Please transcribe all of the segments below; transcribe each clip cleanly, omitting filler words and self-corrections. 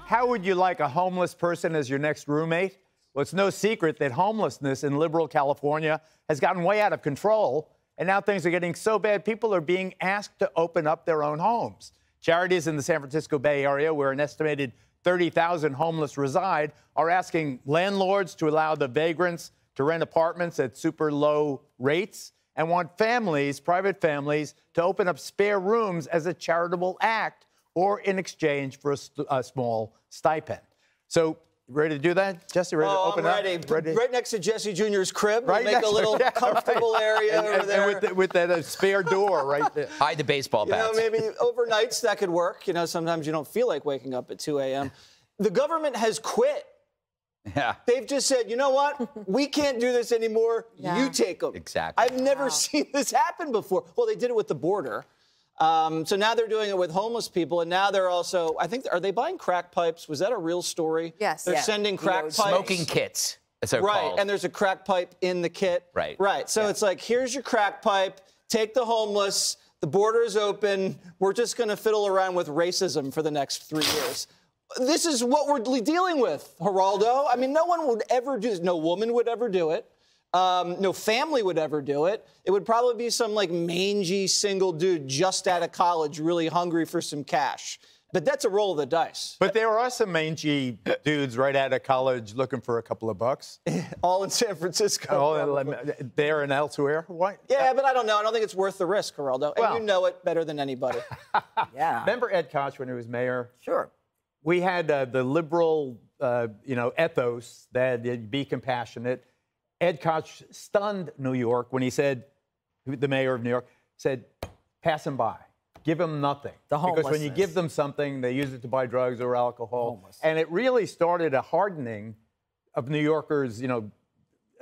How would you like a homeless person as your next roommate? Well, it's no secret that homelessness in liberal California has gotten way out of control, and now things are getting so bad, people are being asked to open up their own homes. Charities in the San Francisco Bay Area, where an estimated 30,000 homeless reside, are asking landlords to allow the vagrants to rent apartments at super low rates and want families, private families, to open up spare rooms as a charitable act or in exchange for a small stipend. So, ready to do that? Jesse, ready to open I'm ready. up? Ready? Right next to Jesse Jr.'s crib. Right We'll make a little comfortable area over there. And with that spare door right there. Hide the baseball bats. Maybe overnights that could work. Sometimes you don't feel like waking up at 2 a.m. The government has quit. Yeah. They've just said, you know what? We can't do this anymore. Yeah. You take them. Exactly. I've never seen this happen before. Well, they did it with the border. So now they're doing it with homeless people, and now they're also, I think, are they buying crack pipes? Was that a real story? Yes. They're sending crack pipes. Smoking kits, as they're called. And there's a crack pipe in the kit. Right. So it's like, here's your crack pipe, take the homeless, the border is open, we're just going to fiddle around with racism for the next 3 years. This is what we're dealing with, Geraldo. I mean, no one would ever do this. No woman would ever do it. No family would ever do it. It would probably be some like mangy single dude just out of college, really hungry for some cash. But that's a roll of the dice. But there are some mangy dudes right out of college looking for a couple of bucks. All in San Francisco. There and elsewhere. What? Yeah, but I don't know. I don't think it's worth the risk, Geraldo. And you know it better than anybody. Yeah. Remember Ed Koch when he was mayor? Sure. We had the liberal, ethos that be compassionate. Ed Koch stunned New York when he said, the mayor of New York, said, pass him by. Give them nothing. Because when you give them something, they use it to buy drugs or alcohol. And it really started a hardening of New Yorkers,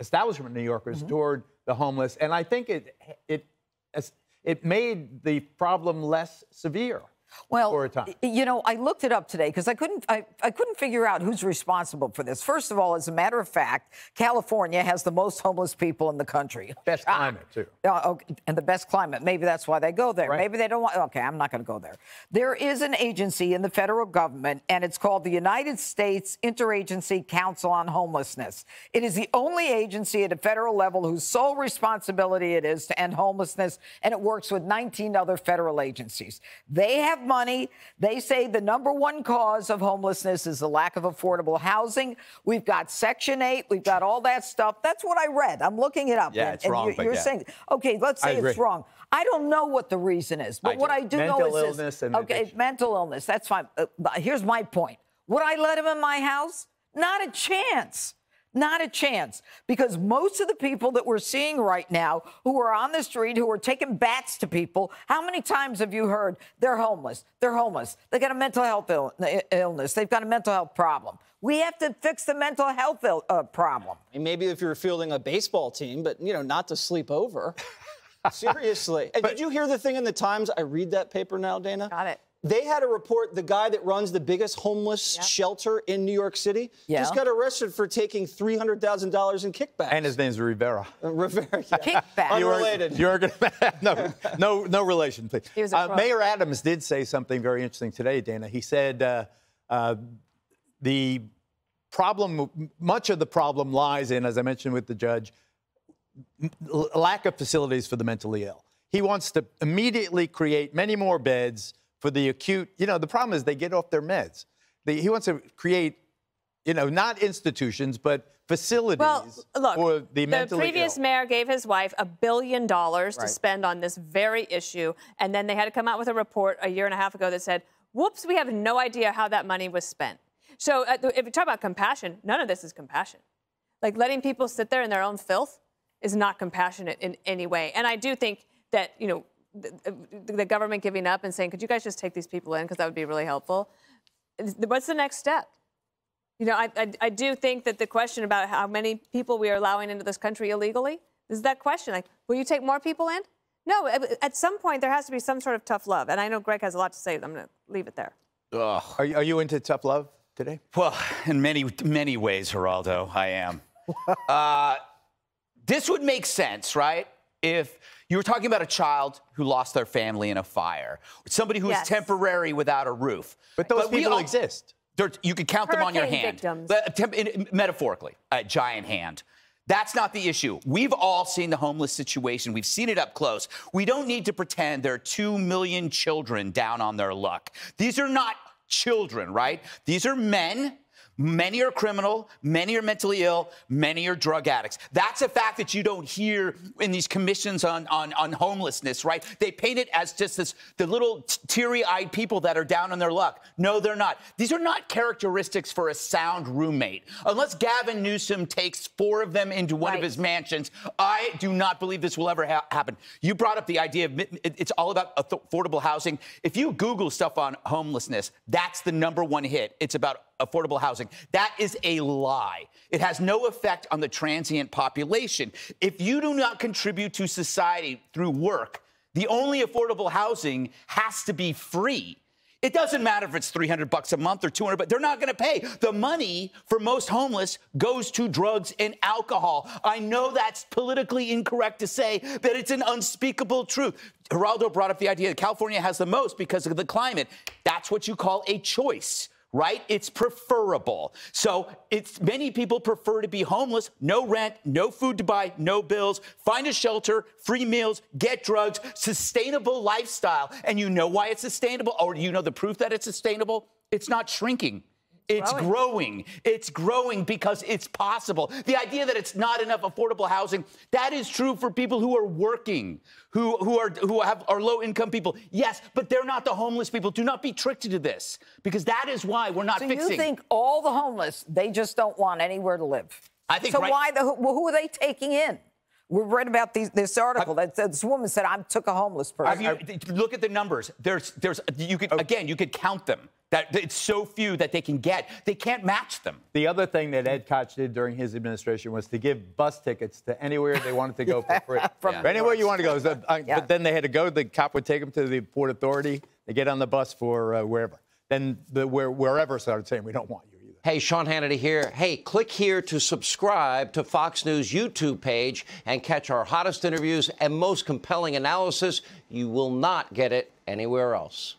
establishment New Yorkers toward the homeless. And I think it made the problem less severe. Well, I looked it up today because I couldn't figure out who's responsible for this. First of all, as a matter of fact, California has the most homeless people in the country. Best climate, too. And the best climate. Maybe that's why they go there. Right. Maybe they don't want... Okay, I'm not going to go there. There is an agency in the federal government, and it's called the United States Interagency Council on Homelessness. It is the only agency at a federal level whose sole responsibility it is to end homelessness, and it works with 19 other federal agencies. They have money. They say the #1 cause of homelessness is the lack of affordable housing. We've got Section 8. We've got all that stuff. That's what I read. I'm looking it up. Yeah, it's wrong. You're saying, okay, let's say it's wrong. I don't know what the reason is, but what I do know is this. Okay, mental illness. That's fine. Here's my point. Would I let him in my house? Not a chance. Not a chance, because most of the people that we're seeing right now who are on the street, who are taking bats to people, how many times have you heard they're homeless? They're homeless. They got a mental health illness. They've got a mental health problem. We have to fix the mental health problem. And maybe if you're fielding a baseball team, but, not to sleep over. Seriously. And did you hear the thing in the Times? I read that paper now, Dana. Got it. They had a report, the guy that runs the biggest homeless shelter in New York City just got arrested for taking $300,000 in kickbacks. And his name's Rivera. Rivera, yeah. Kickback. Unrelated. You're no relation, please. Mayor Adams did say something very interesting today, Dana. He said the problem, much of the problem lies in, as I mentioned with the judge, lack of facilities for the mentally ill. He wants to immediately create many more beds for the acute. The problem is they get off their meds. He wants to create, not institutions, but facilities for the mentally ill. The previous mayor gave his wife $1 billion to spend on this very issue, and then they had to come out with a report a year and a half ago that said, whoops, we have no idea how that money was spent. So if you talk about compassion, none of this is compassion. Like letting people sit there in their own filth is not compassionate in any way. And I do think that, the government giving up and saying, could you guys just take these people in because that would be really helpful? What's the next step? I do think that the question about how many people we are allowing into this country illegally is that question. Like, will you take more people in? No, at some point there has to be some sort of tough love. And I know Greg has a lot to say. I'm going to leave it there. Are you into tough love today? Well, in many ways, Geraldo, I am. This would make sense, right? If you were talking about a child who lost their family in a fire, somebody who is temporary without a roof. But those people exist. You could count them on your hand. Victims. Metaphorically, a giant hand. That's not the issue. We've all seen the homeless situation. We've seen it up close. We don't need to pretend there are 2 million children down on their luck. These are not children, right? These are men. Many are criminal, many are mentally ill, many are drug addicts. That's a fact that you don't hear in these commissions on homelessness, right? They paint it as just the little teary-eyed people that are down on their luck. No, they're not. These are not characteristics for a sound roommate. Unless Gavin Newsom takes 4 of them into one of his mansions, I do not believe this will ever happen. You brought up the idea of it's all about affordable housing. If you Google stuff on homelessness, that's the #1 hit. It's about affordable housing. That is a lie. It has no effect on the transient population. If you do not contribute to society through work, the only affordable housing has to be free. It doesn't matter if it's $300 a month or $200, but they're not going to pay. The money for most homeless goes to drugs and alcohol. I know that's politically incorrect to say, but it's an unspeakable truth. Geraldo brought up the idea that California has the most because of the climate. That's what you call a choice. Right? It's preferable. So many people prefer to be homeless, no rent, no food to buy, no bills, find a shelter, free meals, get drugs, sustainable lifestyle. And you know why it's sustainable? Or you know the proof that it's sustainable? It's not shrinking. It's growing. It's growing because it's possible. The idea that it's not enough affordable housing, that is true for people who are working, who are low-income people. Yes, but they're not the homeless people. Do not be tricked into this, because that is why we're not fixing. So you think all the homeless, they just don't want anywhere to live? I think. So who are they taking in? We read about this article that this woman said, I took a homeless person. Look at the numbers. You could count them. That it's so few that they can get. They can't match them. The other thing that Ed Koch did during his administration was to give bus tickets to anywhere they wanted to go for free. Anywhere you want to go. But then they had to go. The cop would take them to the Port Authority. They get on the bus for wherever. Then wherever started saying, we don't want you either. Hey, Sean Hannity here. Hey, click here to subscribe to Fox News YouTube page and catch our hottest interviews and most compelling analysis. You will not get it anywhere else.